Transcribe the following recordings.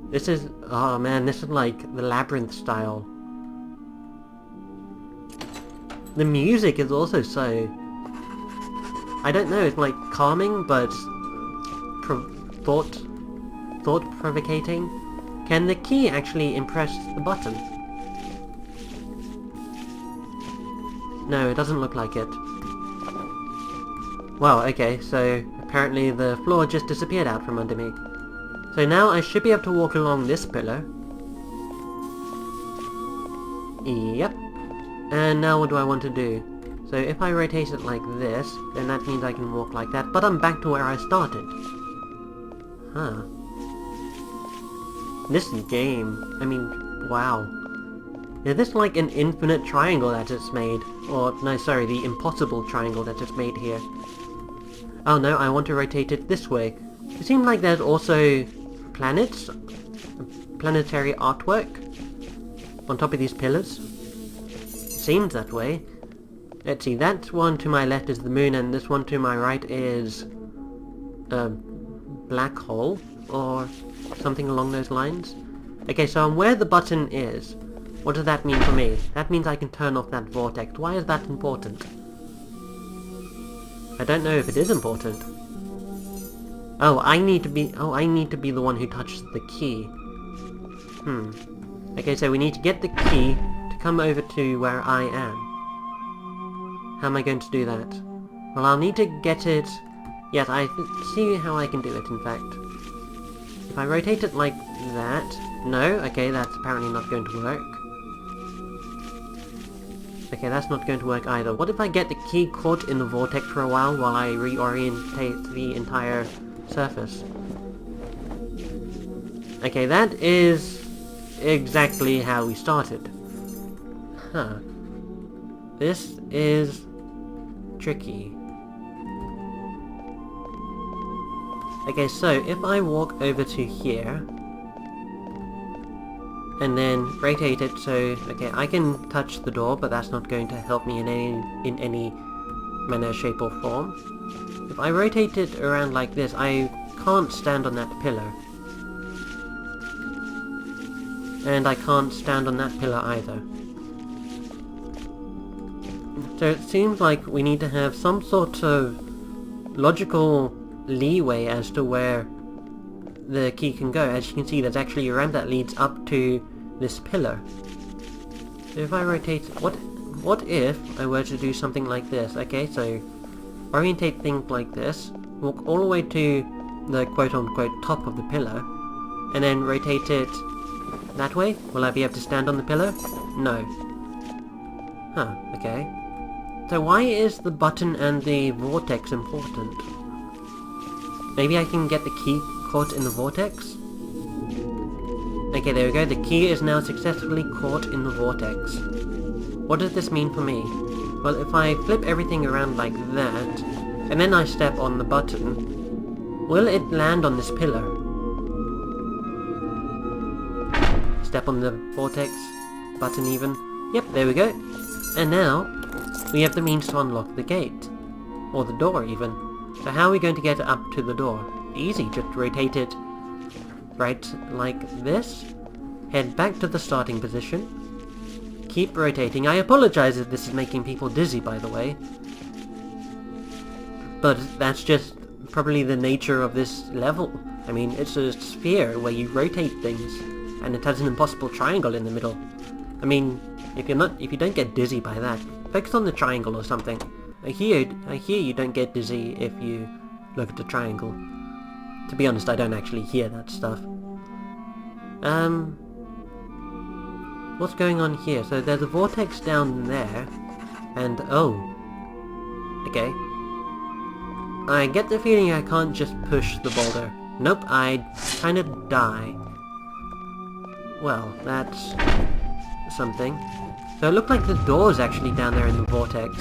This is... oh man, this is like the labyrinth style. The music is also so... I don't know, it's like calming, but... thought-provocating. Can the key actually impress the button? No, it doesn't look like it. Well, okay, so apparently the floor just disappeared out from under me. So now I should be able to walk along this pillar. Yep. And now what do I want to do? So if I rotate it like this, then that means I can walk like that, but I'm back to where I started. Huh. This game, I mean, wow. Is this like an infinite triangle that it's made? Or, no, sorry, the impossible triangle that it's made here. Oh no, I want to rotate it this way. It seems like there's also planets, planetary artwork on top of these pillars. Seems that way. Let's see, that one to my left is the moon, and this one to my right is a black hole, or something along those lines. Okay, so I'm where the button is. What does that mean for me? That means I can turn off that vortex. Why is that important? I don't know if it is important. Oh, I need to be the one who touches the key. Okay, so we need to get the key to come over to where I am. How am I going to do that? Well, I'll need to get it... Yes, I see how I can do it, in fact. If I rotate it like that... No, okay, that's apparently not going to work. Okay, that's not going to work either. What if I get the key caught in the vortex for a while I reorientate the entire surface? Okay, that is exactly how we started. Huh. This is tricky. Okay, so if I walk over to here and then rotate it so, okay, I can touch the door, but that's not going to help me in any manner, shape or form. If I rotate it around like this, I can't stand on that pillar. And I can't stand on that pillar either. So it seems like we need to have some sort of logical leeway as to where the key can go. As you can see, there's actually a ramp that leads up to this pillar. So if I rotate... What if I were to do something like this? Okay, so orientate things like this, walk all the way to the quote-unquote top of the pillar, and then rotate it that way? Will I be able to stand on the pillar? No. Huh, okay. So why is the button and the vortex important? Maybe I can get the key caught in the vortex? Okay, there we go. The key is now successfully caught in the vortex. What does this mean for me? Well, if I flip everything around like that, and then I step on the button, will it land on this pillar? Step on the vortex, button even. Yep, there we go. And now, we have the means to unlock the gate. Or the door even. So how are we going to get up to the door? Easy, just rotate it right like this. Head back to the starting position. Keep rotating. I apologize if this is making people dizzy, by the way. But that's just probably the nature of this level. I mean, it's a sphere where you rotate things, and it has an impossible triangle in the middle. I mean, if you don't get dizzy by that, focus on the triangle or something. I hear you don't get dizzy if you look at the triangle. To be honest, I don't actually hear that stuff. What's going on here? So there's a vortex down there, and oh, okay. I get the feeling I can't just push the boulder. Nope, I'd kinda die. Well, that's something. So it looked like the door's actually down there in the vortex.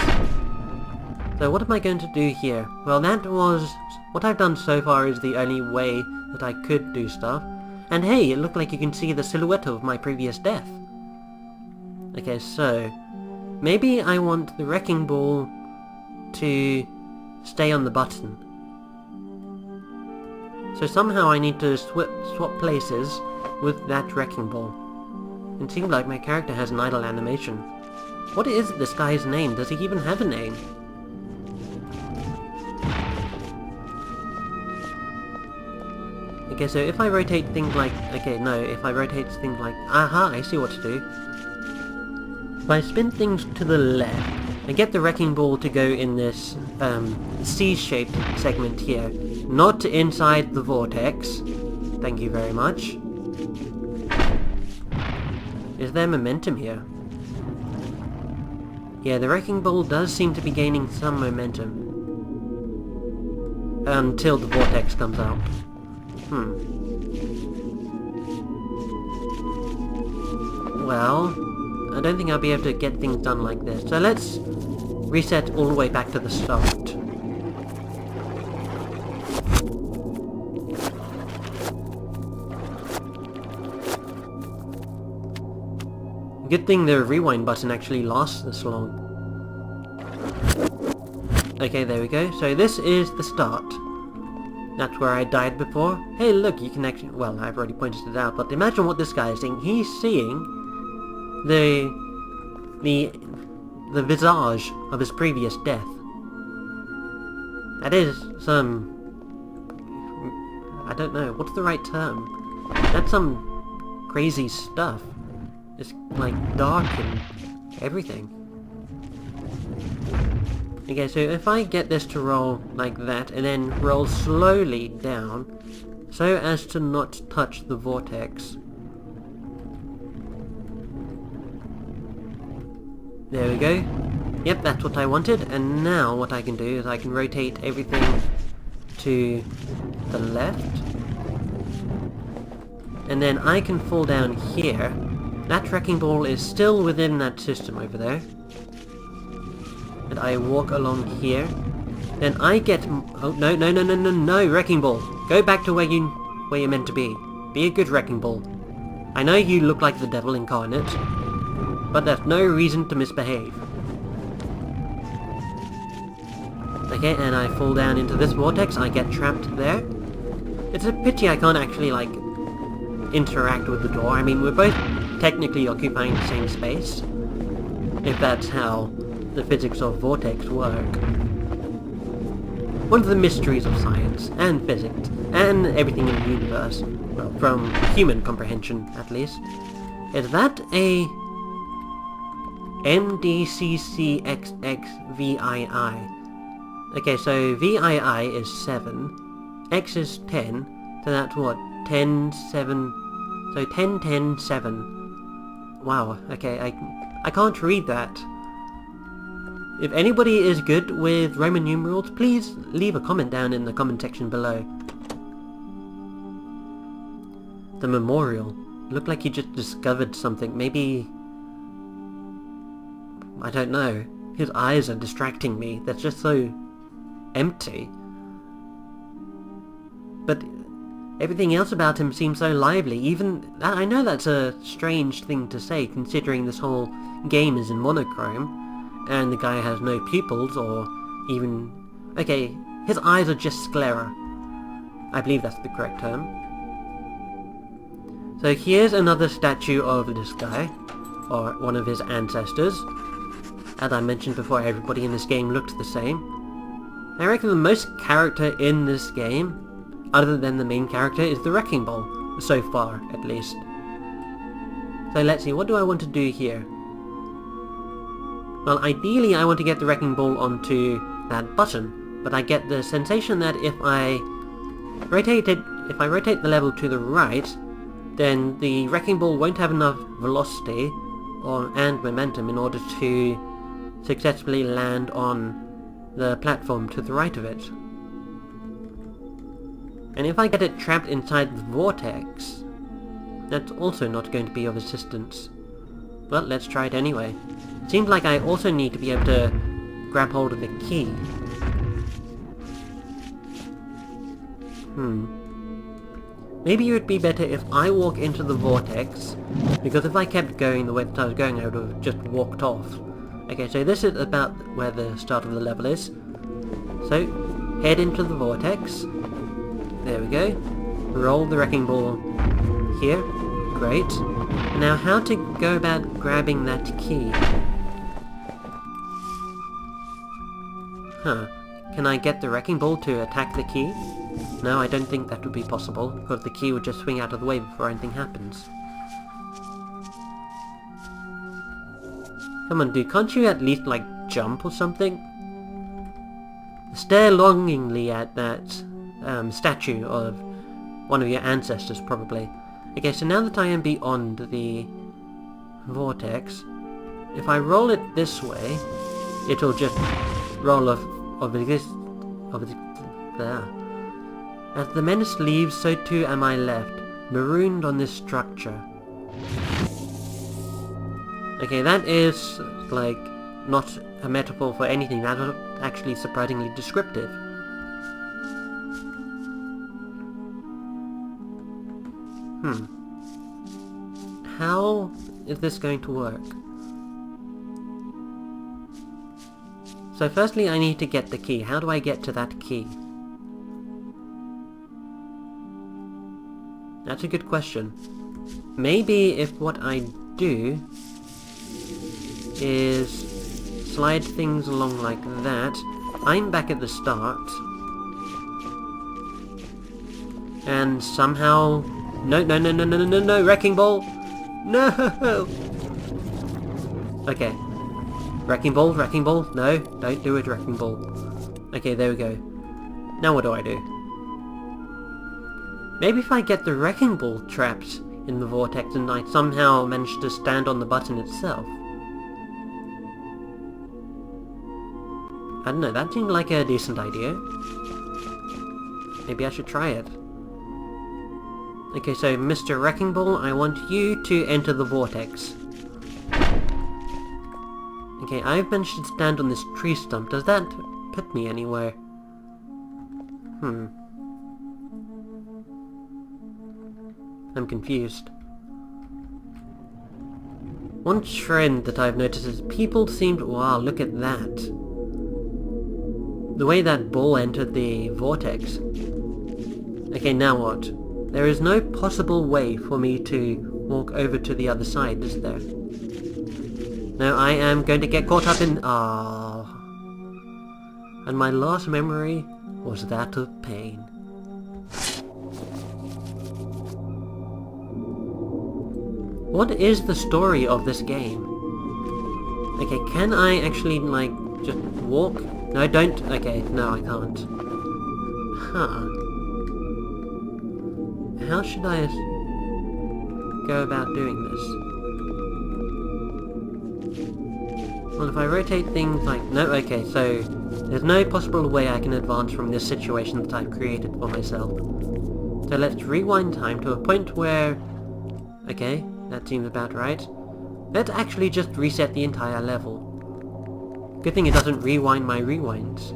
So what am I going to do here? Well, that was... what I've done so far is the only way that I could do stuff. And hey, it looked like you can see the silhouette of my previous death. Okay, so... maybe I want the wrecking ball to stay on the button. So somehow I need to swap places with that wrecking ball. It seems like my character has an idle animation. What is this guy's name? Does he even have a name? Okay, so if I rotate things like... Okay, no, if I rotate things like... Aha, I see what to do. If I spin things to the left, I get the wrecking ball to go in this C-shaped segment here. Not inside the vortex. Thank you very much. Is there momentum here? Yeah, the wrecking ball does seem to be gaining some momentum. Until the vortex comes out. Well, I don't think I'll be able to get things done like this. So let's reset all the way back to the start. Good thing the rewind button actually lasts this long. Okay, there we go. So this is the start. That's where I died before. Hey, look, you can actually... Well, I've already pointed it out, but imagine what this guy is seeing. He's seeing the visage of his previous death. That is some... I don't know, what's the right term? That's some crazy stuff. It's like dark and everything. Okay, so if I get this to roll like that, and then roll slowly down, so as to not touch the vortex. There we go. Yep, that's what I wanted, and now what I can do is I can rotate everything to the left. And then I can fall down here. That wrecking ball is still within that system over there. And I walk along here. Then I get... Oh, no, wrecking ball. Go back to where you're meant to be. Be a good wrecking ball. I know you look like the devil incarnate, but that's no reason to misbehave. Okay, and I fall down into this vortex. I get trapped there. It's a pity I can't actually, like, interact with the door. I mean, we're both technically occupying the same space, if that's how the physics of vortex work. One of the mysteries of science, and physics, and everything in the universe, well, from human comprehension at least, is that a MDCCXXVII. Okay, so VII is 7, X is 10, so that's what, 10, 7, so 10, 10, 7. Wow, okay, I can't read that. If anybody is good with Roman numerals, please leave a comment down in the comment section below. The memorial. Looked like he just discovered something. Maybe... I don't know. His eyes are distracting me. That's just so empty. But everything else about him seems so lively. Even... I know that's a strange thing to say, considering this whole game is in monochrome. And the guy has no pupils, or even... Okay, his eyes are just sclera. I believe that's the correct term. So here's another statue of this guy, or one of his ancestors. As I mentioned before, everybody in this game looked the same. I reckon the most character in this game, other than the main character, is the wrecking ball, so far, at least. So let's see, what do I want to do here? Well, ideally I want to get the wrecking ball onto that button, but I get the sensation that if I rotate the level to the right, then the wrecking ball won't have enough velocity and momentum in order to successfully land on the platform to the right of it. And if I get it trapped inside the vortex, that's also not going to be of assistance. Well, let's try it anyway. Seems like I also need to be able to grab hold of the key. Maybe it would be better if I walk into the vortex, because if I kept going the way that I was going, I would have just walked off. Okay, so this is about where the start of the level is. So, head into the vortex. There we go. Roll the wrecking ball here. Great. Now how to go about grabbing that key? Huh. Can I get the wrecking ball to attack the key? No, I don't think that would be possible, because the key would just swing out of the way before anything happens. Come on, dude, can't you at least, like, jump or something? Stare longingly at that statue of one of your ancestors, probably. Okay, so now that I am beyond the vortex, if I roll it this way, it'll just roll there. As the menace leaves, so too am I left, marooned on this structure. Okay, that is, like, not a metaphor for anything. That was actually surprisingly descriptive. How is this going to work? So firstly I need to get the key. How do I get to that key? That's a good question. Maybe if what I do is slide things along like that, I'm back at the start, and somehow... No, wrecking ball! No! Okay. Wrecking ball, no, don't do it, wrecking ball. Okay, there we go. Now what do I do? Maybe if I get the wrecking ball trapped in the vortex and I somehow manage to stand on the button itself. I don't know, that seemed like a decent idea. Maybe I should try it. Okay, so Mr. Wrecking Ball, I want you to enter the vortex. Okay, I've managed to stand on this tree stump. Does that put me anywhere? I'm confused. One trend that I've noticed is people seem to... Wow, look at that. The way that ball entered the vortex. Okay, now what? There is no possible way for me to walk over to the other side, is there? No, I am going to get caught up in... And my last memory was that of pain. What is the story of this game? Okay, can I actually, like, just walk? No, don't. Okay, no, I can't. Huh. How should I go about doing this? Well, if I rotate things like... No, okay, so there's no possible way I can advance from this situation that I've created for myself. So let's rewind time to a point where... Okay, that seems about right. Let's actually just reset the entire level. Good thing it doesn't rewind my rewinds.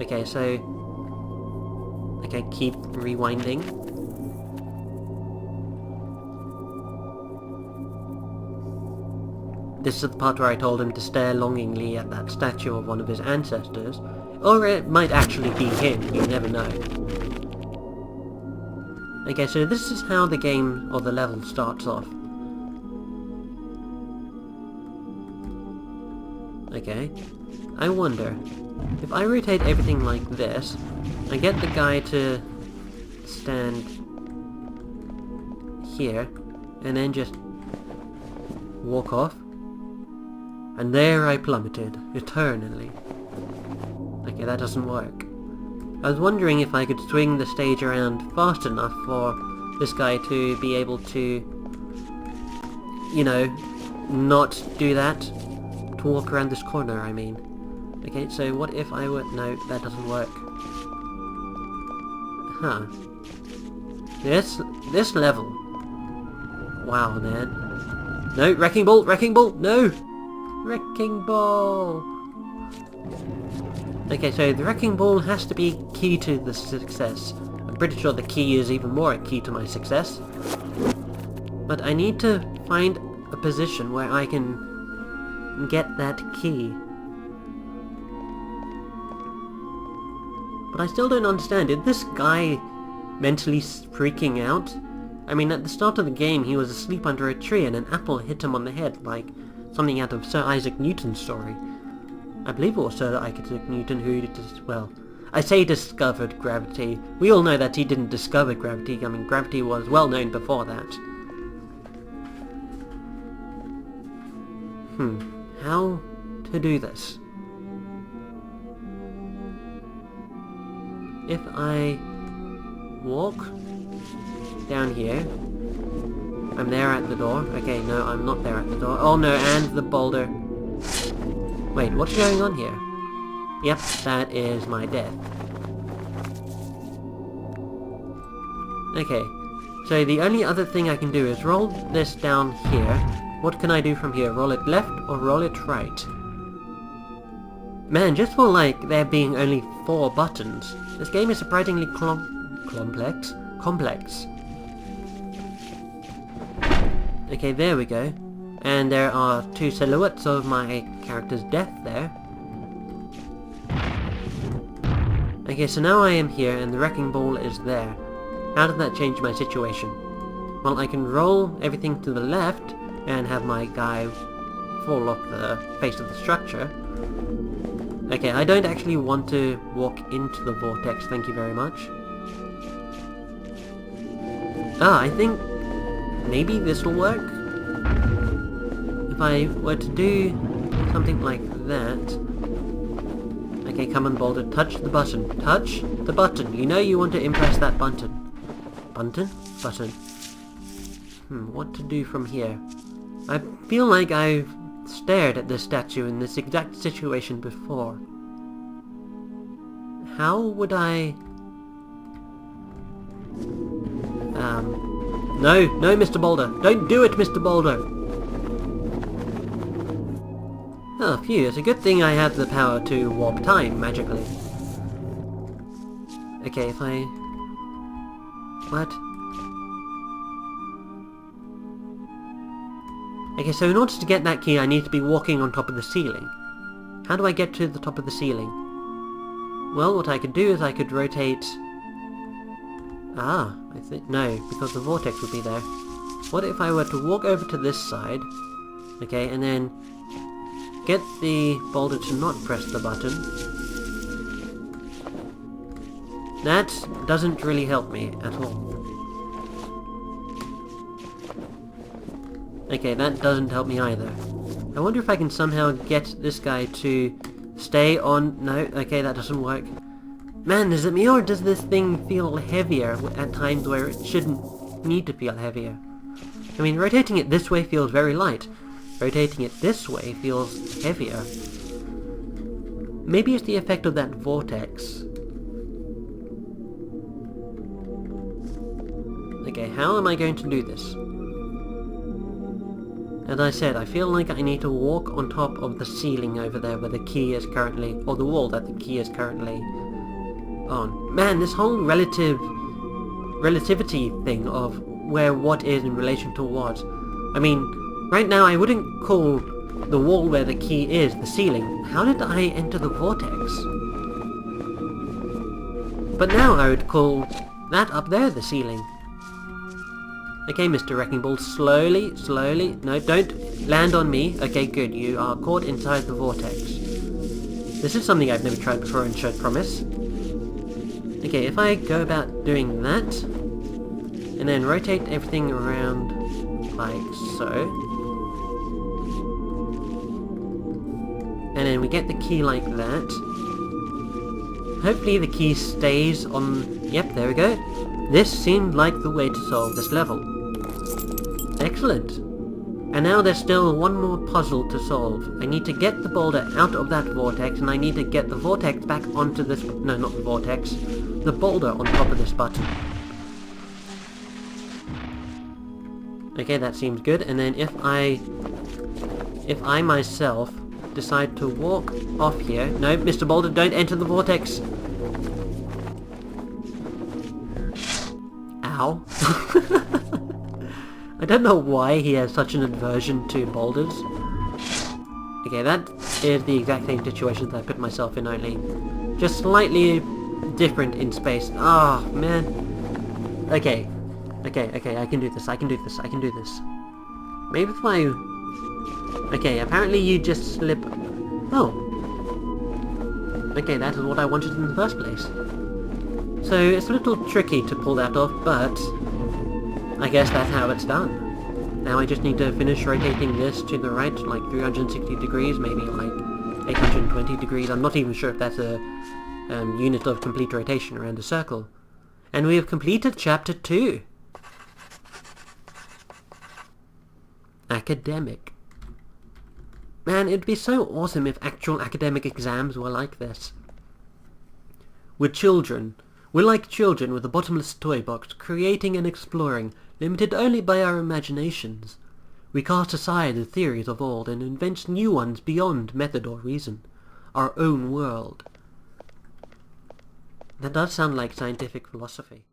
Okay, so... Okay, keep rewinding. This is the part where I told him to stare longingly at that statue of one of his ancestors. Or it might actually be him, you never know. Okay, so this is how the game, or the level, starts off. Okay. I wonder, if I rotate everything like this, I get the guy to stand here, and then just walk off. And there I plummeted, eternally. Okay, that doesn't work. I was wondering if I could swing the stage around fast enough for this guy to be able to, you know, not do that. To walk around this corner, I mean. Okay, so what if I were... No, that doesn't work. Huh. This level. Wow, man. No, wrecking ball, no! Wrecking ball! Okay, so the wrecking ball has to be key to the success. I'm pretty sure the key is even more a key to my success. But I need to find a position where I can get that key. But I still don't understand, did this guy mentally freaking out? I mean, at the start of the game he was asleep under a tree and an apple hit him on the head, like something out of Sir Isaac Newton's story. I believe it was Sir Isaac Newton who well, I say discovered gravity. We all know that he didn't discover gravity. I mean, gravity was well known before that. How to do this? If I walk down here, I'm there at the door. Okay, no, I'm not there at the door. Oh no, and the boulder. Wait, what's going on here? Yep, that is my death. Okay, so the only other thing I can do is roll this down here. What can I do from here? Roll it left or roll it right? Man, just for like there being only 4 buttons, this game is surprisingly complex. Okay, there we go. And there are 2 silhouettes of my character's death there. Okay, so now I am here and the wrecking ball is there. How does that change my situation? Well, I can roll everything to the left and have my guy fall off the face of the structure. Okay, I don't actually want to walk into the vortex, thank you very much. Ah, I think maybe this will work. If I were to do something like that... Okay, come on, Boulder, touch the button. Touch the button. You know you want to impress that button. Button? Button. What to do from here? I feel like I've stared at this statue in this exact situation before. How would I... No, Mr. Boulder. Don't do it, Mr. Boulder. Oh, phew, it's a good thing I have the power to warp time magically. Okay, if I... What? Okay, so in order to get that key I need to be walking on top of the ceiling. How do I get to the top of the ceiling? Well, what I could do is I could rotate... Ah, I think... No, because the vortex would be there. What if I were to walk over to this side? Okay, and then... get the boulder to not press the button. That doesn't really help me at all. Okay, that doesn't help me either. I wonder if I can somehow get this guy to stay on... No, okay, that doesn't work. Man, is it me or does this thing feel heavier at times where it shouldn't need to feel heavier? I mean, rotating it this way feels very light. Rotating it this way feels heavier. Maybe it's the effect of that vortex. Okay, how am I going to do this? As I said, I feel like I need to walk on top of the ceiling over there where the key is currently... or the wall that the key is currently on. Man, this whole relativity thing of where what is in relation to what. I mean... right now, I wouldn't call the wall where the key is the ceiling. How did I enter the vortex? But now I would call that up there the ceiling. Okay, Mr. Wrecking Ball, slowly, slowly. No, don't land on me. Okay, good. You are caught inside the vortex. This is something I've never tried before in Showed Promise. Okay, if I go about doing that, and then rotate everything around like so, and then we get the key like that. Hopefully the key stays on... Yep, there we go. This seemed like the way to solve this level. Excellent. And now there's still one more puzzle to solve. I need to get the boulder out of that vortex, and I need to get the vortex back onto this... No, not the vortex. The boulder on top of this button. Okay, that seems good. And then if I myself decide to walk off here... No, Mr. Boulder, don't enter the vortex! Ow. I don't know why he has such an aversion to boulders. Okay, that is the exact same situation that I put myself in, only just slightly different in space. Oh, man. Okay. Okay, I can do this, I can do this, I can do this. Maybe if I... Okay, apparently you just slip... Oh. Okay, that is what I wanted in the first place. So, it's a little tricky to pull that off, but... I guess that's how it's done. Now I just need to finish rotating this to the right, like 360 degrees, maybe like 820 degrees. I'm not even sure if that's a unit of complete rotation around a circle. And we have completed Chapter 2. Academic. Man, it'd be so awesome if actual academic exams were like this. We're children. We're like children with a bottomless toy box, creating and exploring, limited only by our imaginations. We cast aside the theories of old and invent new ones beyond method or reason. Our own world. That does sound like scientific philosophy.